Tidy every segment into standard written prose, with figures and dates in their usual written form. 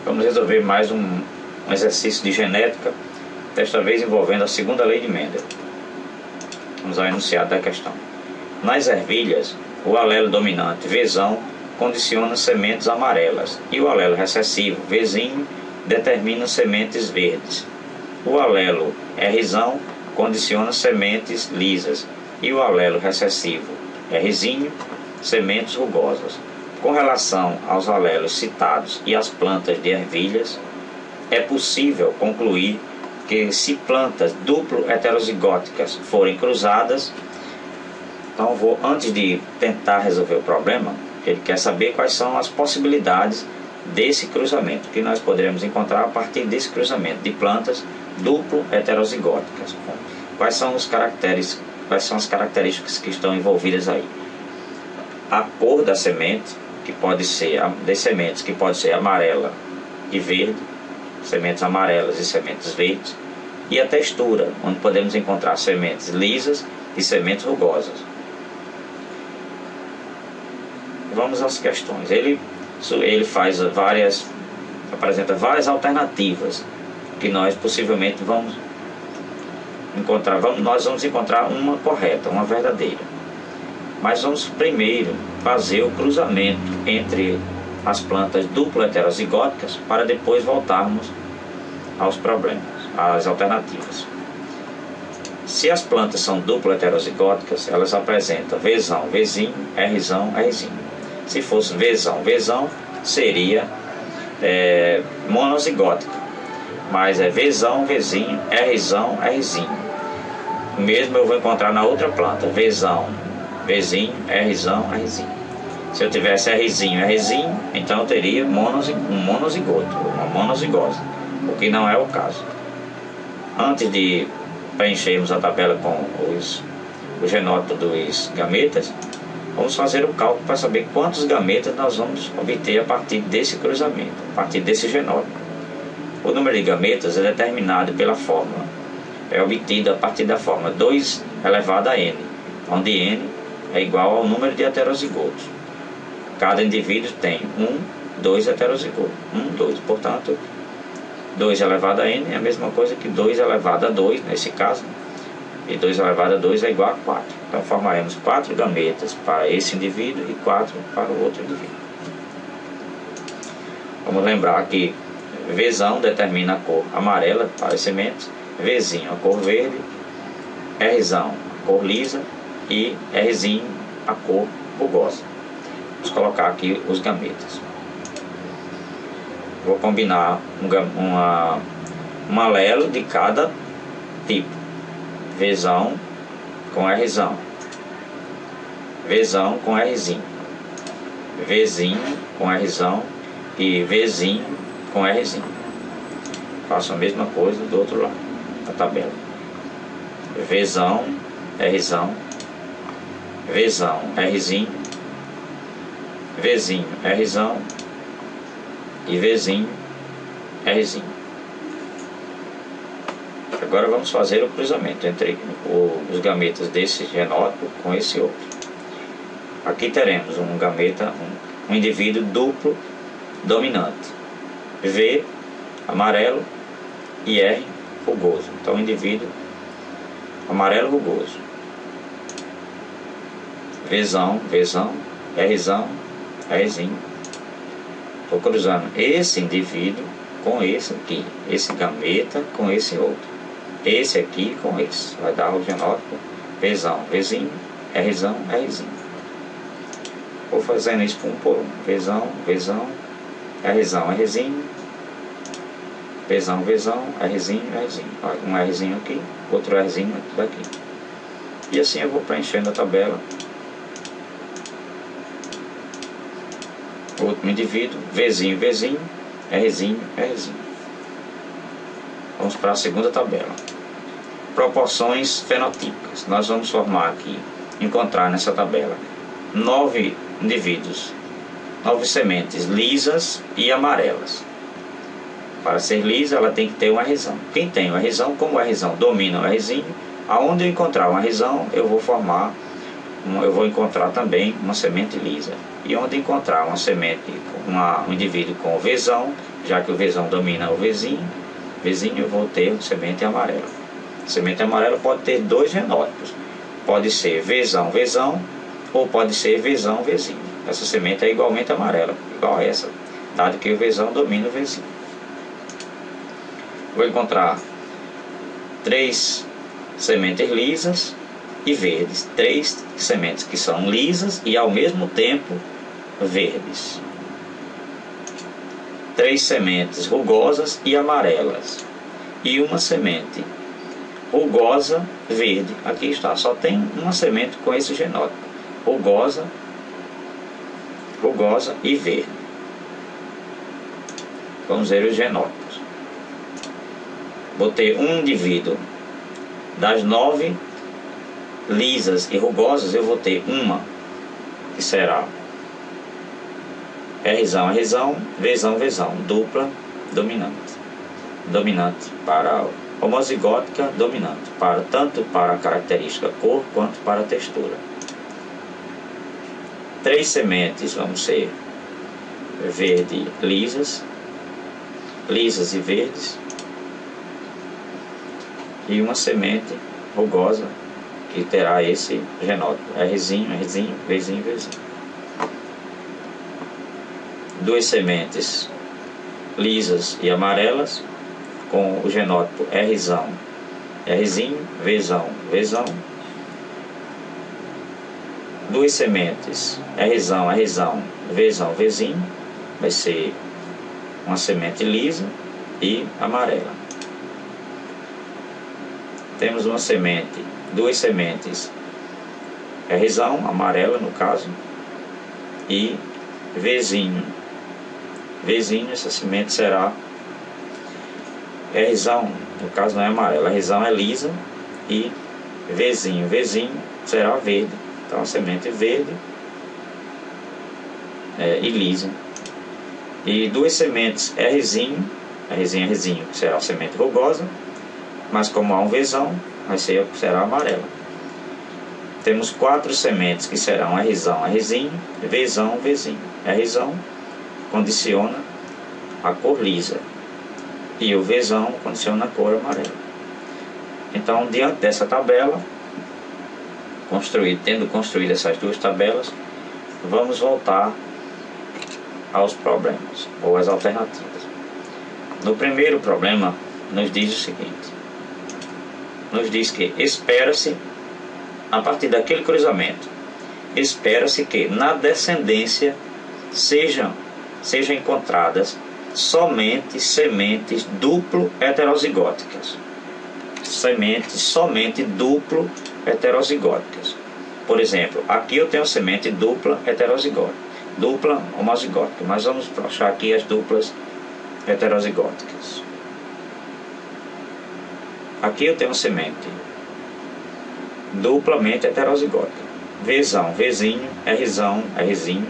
Vamos resolver mais um exercício de genética, desta vez envolvendo a segunda lei de Mendel. Vamos ao enunciado da questão. Nas ervilhas, o alelo dominante Vzão condiciona sementes amarelas e o alelo recessivo Vzinho determina sementes verdes. O alelo Rzão condiciona sementes lisas e o alelo recessivo Rzinho sementes rugosas. Com relação aos alelos citados e às plantas de ervilhas, é possível concluir que se plantas duplo heterozigóticas forem cruzadas, então antes de tentar resolver o problema, ele quer saber quais são as possibilidades desse cruzamento, que nós poderemos encontrar a partir desse cruzamento de plantas duplo heterozigóticas. Quais são as características que estão envolvidas aí? A cor da semente, que pode ser das sementes, que pode ser amarela e verde, sementes amarelas e sementes verdes, e a textura, onde podemos encontrar sementes lisas e sementes rugosas. Vamos às questões. Ele apresenta várias alternativas que nós possivelmente vamos encontrar. Nós vamos encontrar uma correta, uma verdadeira. Mas vamos primeiro fazer o cruzamento entre as plantas duplo heterozigóticas para depois voltarmos aos problemas, às alternativas. Se as plantas são duplo heterozigóticas, elas apresentam Vzão, Vzinho, Rzão, Rzinho. Se fosse Vzão, Vzão, seria monozigótica, mas é Vzão, Vzinho, Rzão, Rzinho. O mesmo eu vou encontrar na outra planta, Vzão, Vzinho, Rzão, Rzinho. Se eu tivesse Rzinho, Rzinho, então eu teria um monozigoto, uma monozigose, o que não é o caso. Antes de preenchermos a tabela com o genótipo dos gametas, vamos fazer o cálculo para saber quantos gametas nós vamos obter a partir desse cruzamento, a partir desse genótipo. O número de gametas é determinado pela fórmula, é obtido a partir da fórmula 2 elevado a n, onde n é igual ao número de heterozigotos. Cada indivíduo tem 2 heterozigotos, 2, portanto 2 elevado a n é a mesma coisa que 2 elevado a 2 nesse caso, e 2 elevado a 2 é igual a 4. Então formaremos 4 gametas para esse indivíduo e 4 para o outro indivíduo. Vamos lembrar que Vzão determina a cor amarela para as sementes, Vzinho a cor verde, Rzão a cor lisa e Rzinho a cor rugosa. Vamos colocar aqui os gametas. Vou combinar um alelo de cada tipo. Vzão com Rzão, Vzão com Rzinho, Vzinho com Rzão e Vzinho com Rzinho. Faço a mesma coisa do outro lado da tabela. Vzão, Rzão, Vzão, Rzinho, Vzinho, Rzão e Vzinho, Rzinho. Agora vamos fazer o cruzamento entre os gametas desse genótipo com esse outro. Aqui teremos um gameta, um indivíduo duplo dominante, V amarelo e R rugoso. Então indivíduo amarelo rugoso, Vzão, Rzão, Rzinho. Estou cruzando esse indivíduo com esse aqui, esse gameta com esse outro, esse aqui com esse, vai dar o genótipo Vzão, Vzinho, Rzão, Rzinho. Vou fazendo isso um por um, Vzão, Rzão, Rzinho, Vzão, Rzinho, Rzinho. Um Rzinho aqui, outro Rzinho daqui. E assim eu vou preenchendo a tabela. O último indivíduo, Vzinho, Rzinho, Rzinho. Vamos para a segunda tabela. Proporções fenotípicas. Nós vamos formar aqui, encontrar nessa tabela 9 indivíduos, 9 sementes lisas e amarelas. Para ser lisa, ela tem que ter uma Rzão. Quem tem uma Rzão, como o Rzão domina o Rzinho, aonde eu encontrar uma Rzão, eu vou encontrar também uma semente lisa. E onde encontrar uma semente, um indivíduo com Vzão, já que o Vzão domina o Vzinho, eu vou ter semente amarela. Semente amarela pode ter dois genótipos. Pode ser Vzão, Vzão, ou pode ser Vzão, Vzinho. Essa semente é igualmente amarela, igual a essa, dado que o Vzão domina o Vzinho. Vou encontrar 3 sementes lisas e verdes. 3 sementes que são lisas e ao mesmo tempo verdes. 3 sementes rugosas e amarelas. E uma semente rugosa verde. Aqui está, só tem uma semente com esse genótipo. Rugosa e verde. Vamos ver os genótipos. Vou ter um indivíduo das 9 lisas e rugosas, eu vou ter uma que será Rzão, Rzão, Vzão, Vzão, dupla dominante. Dominante para homozigótica, dominante, tanto para a característica cor quanto para a textura. 3 sementes vão ser verde lisas e verdes, e uma semente rugosa que terá esse genótipo Rzinho, Rzinho, Vzinho, Vzinho. 2 sementes lisas e amarelas com o genótipo Rzão, Rzinho, Vzão, Vzão. 2 sementes Rzão, Rzão, Vzão, Vzinho. Vai ser uma semente lisa e amarela. Temos uma semente, 2 sementes Rzão, amarela no caso, e Vzinho. Vzinho, essa semente será Rzão, no caso não é amarela, Rzão é lisa, e Vzinho, Vzinho será verde. Então a semente verde e lisa. E 2 sementes Rzinho, Rzinho, que será a semente rugosa, mas como há um Vzão, será amarela. Temos 4 sementes que serão Rzão, Rzinho, Vzão, Vzinho. Rzão condiciona a cor lisa e o Vzão condiciona a cor amarela. Então, diante dessa tabela, tendo construído essas 2 tabelas, vamos voltar aos problemas ou às alternativas. No primeiro problema, nos diz o seguinte: nos diz que espera-se, a partir daquele cruzamento, espera-se que na descendência sejam encontradas somente sementes duplo heterozigóticas. Sementes somente duplo heterozigóticas. Por exemplo, aqui eu tenho semente dupla heterozigótica, dupla homozigótica, mas vamos achar aqui as duplas heterozigóticas. Aqui eu tenho semente duplamente heterozigótica. Vzão, Vzinho, Rzão, Rzinho.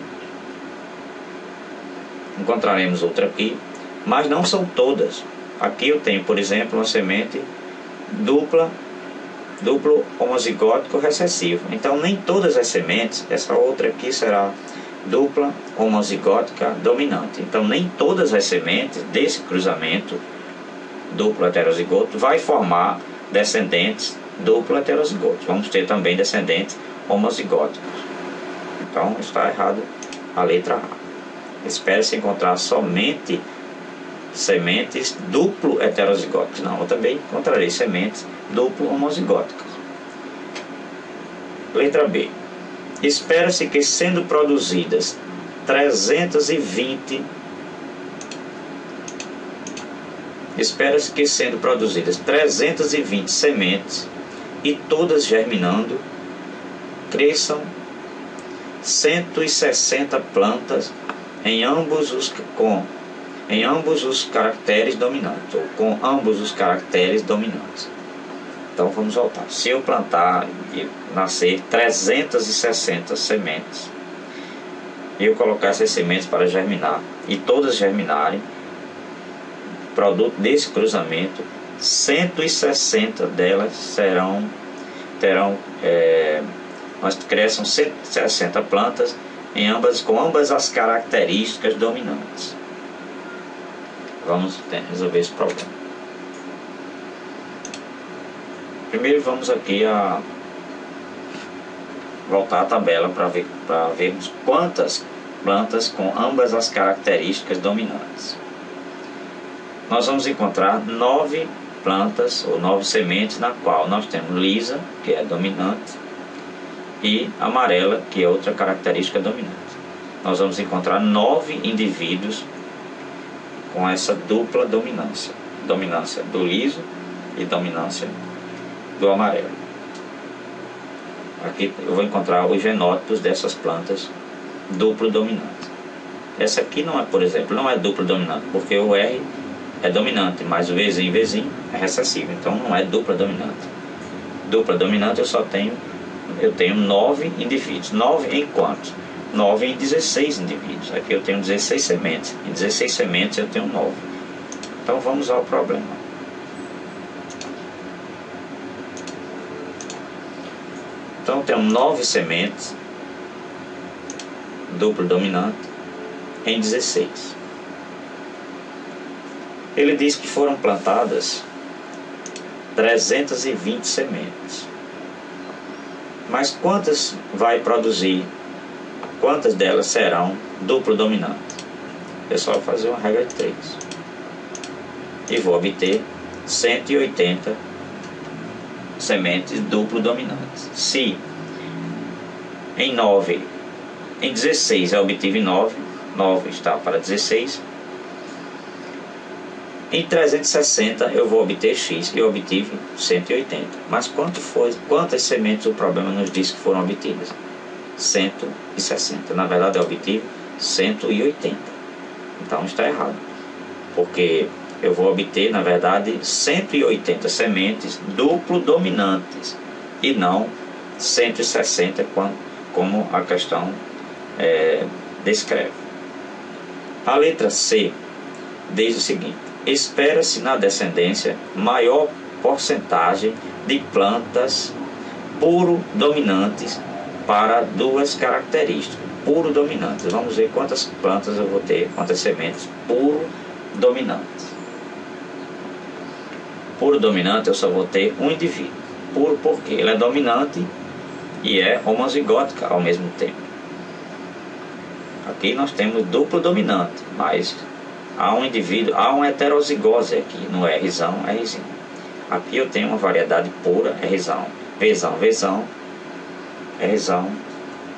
Encontraremos outra aqui, mas não são todas. Aqui eu tenho, por exemplo, uma semente duplo homozigótico recessivo. Então nem todas as sementes, essa outra aqui será dupla homozigótica dominante. Então nem todas as sementes desse cruzamento duplo heterozigoto vai formar descendentes duplo heterozigotos. Vamos ter também descendentes homozigóticos. Então está errado a letra A. Espera-se encontrar somente sementes duplo heterozigóticas. Não, eu também encontrarei sementes duplo homozigóticas. Letra B. Espera-se que sendo produzidas 320 sementes e todas germinando, cresçam 160 plantas em ambos os caracteres dominantes, ou com ambos os caracteres dominantes. Então vamos voltar. Se eu plantar e nascer 360 sementes, e eu colocar essas sementes para germinar, e todas germinarem, produto desse cruzamento, 160 delas cresçam 160 plantas com ambas as características dominantes. Vamos resolver esse problema. Primeiro vamos aqui a voltar à tabela para vermos quantas plantas com ambas as características dominantes. Nós vamos encontrar 9 plantas ou 9 sementes, na qual nós temos lisa, que é dominante, e amarela, que é outra característica dominante. Nós vamos encontrar 9 indivíduos com essa dupla dominância, dominância do liso e dominância do amarelo. Aqui eu vou encontrar os genótipos dessas plantas duplo dominante. Essa aqui não é, por exemplo, não é duplo dominante, porque o R é dominante, mas o Vzinho é recessivo, então não é dupla dominante. Dupla dominante eu tenho 9 indivíduos. 9 em quantos? 9 em 16 indivíduos. Aqui eu tenho 16 sementes. Em 16 sementes eu tenho 9. Então vamos ao problema. Então eu tenho 9 sementes duplo dominante em 16. Ele diz que foram plantadas 320 sementes. Mas quantas vai produzir? Quantas delas serão duplo dominante? É só fazer uma regra de 3. E vou obter 180 sementes duplo dominantes. Se em 16 eu obtive 9, 9 está para 16. Em 360 eu vou obter X e eu obtive 180. Mas quantas sementes o problema nos diz que foram obtidas? 160. Na verdade eu obtive 180. Então está errado. Porque eu vou obter, na verdade, 180 sementes duplo dominantes e não 160 como a questão descreve. A letra C diz o seguinte: espera-se na descendência maior porcentagem de plantas puro dominantes para duas características. Puro dominantes. Vamos ver quantas plantas eu vou ter, quantas sementes puro dominantes. Puro dominante eu só vou ter um indivíduo. Puro porque ele é dominante e é homozigótica ao mesmo tempo. Aqui nós temos duplo dominante, mas há um indivíduo, há uma heterozigose aqui no Rzão, Rzinho. Aqui eu tenho uma variedade pura, Rzão, Vzão, Vzão, Rzão,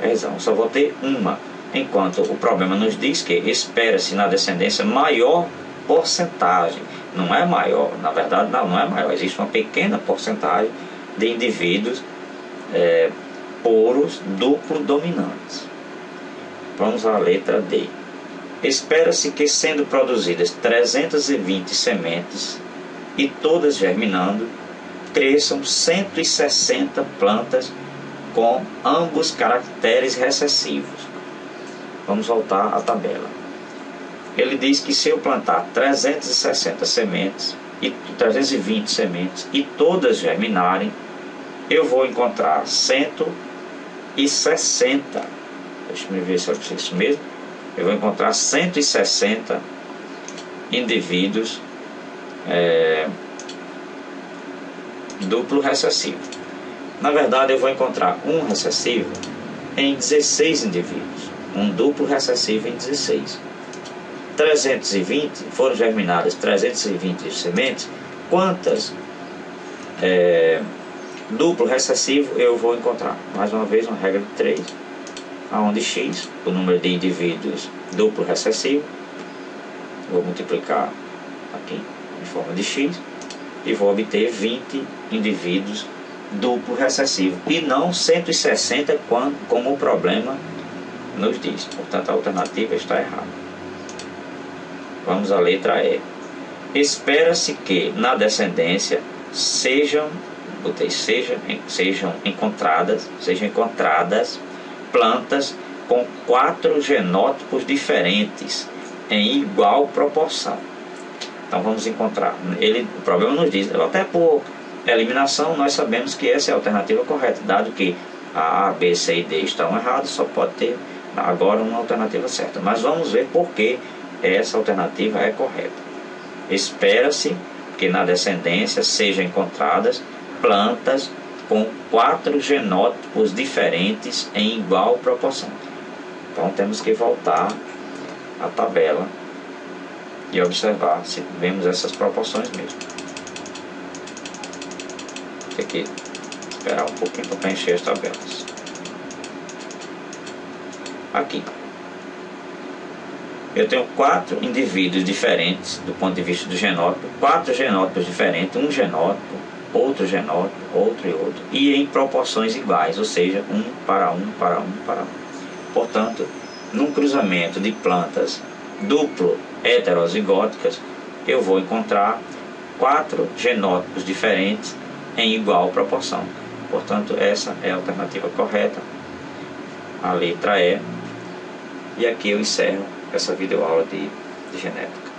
Rzão. Só vou ter uma, enquanto o problema nos diz que espera-se na descendência maior porcentagem. Não é maior, na verdade não é maior, existe uma pequena porcentagem de indivíduos puros duplo dominantes. Vamos à letra D. Espera-se que, sendo produzidas 320 sementes e todas germinando, cresçam 160 plantas com ambos caracteres recessivos. Vamos voltar à tabela. Ele diz que se eu plantar 360 sementes e 320 sementes e todas germinarem, eu vou encontrar 160. Deixa eu ver se eu disse isso mesmo. Eu vou encontrar 160 indivíduos duplo recessivo. Na verdade, eu vou encontrar um recessivo em 16 indivíduos. Um duplo recessivo em 16. 320 foram germinadas 320 sementes. Quantas duplo recessivo eu vou encontrar? Mais uma vez, uma regra de 3. Onde X, o número de indivíduos duplo recessivo, vou multiplicar aqui em forma de X e vou obter 20 indivíduos duplo recessivo e não 160 como o problema nos diz. Portanto, a alternativa está errada. Vamos à letra E. Espera-se que na descendência sejam encontradas plantas com 4 genótipos diferentes em igual proporção. Então vamos encontrar. O problema nos diz, até por eliminação, nós sabemos que essa é a alternativa correta, dado que a B, C e D estão errados, só pode ter agora uma alternativa certa. Mas vamos ver por que essa alternativa é correta. Espera-se que na descendência sejam encontradas plantas com 4 genótipos diferentes em igual proporção. Então temos que voltar à tabela e observar se vemos essas proporções mesmo. Tem que esperar um pouquinho para preencher as tabelas. Aqui eu tenho 4 indivíduos diferentes do ponto de vista do genótipo, 4 genótipos diferentes, um genótipo, outro genótipo, outro e outro, e em proporções iguais, ou seja, 1 para 1 para 1 para 1. Portanto, num cruzamento de plantas duplo heterozigóticas, eu vou encontrar 4 genótipos diferentes em igual proporção. Portanto, essa é a alternativa correta, a letra E. E aqui eu encerro essa videoaula de genética.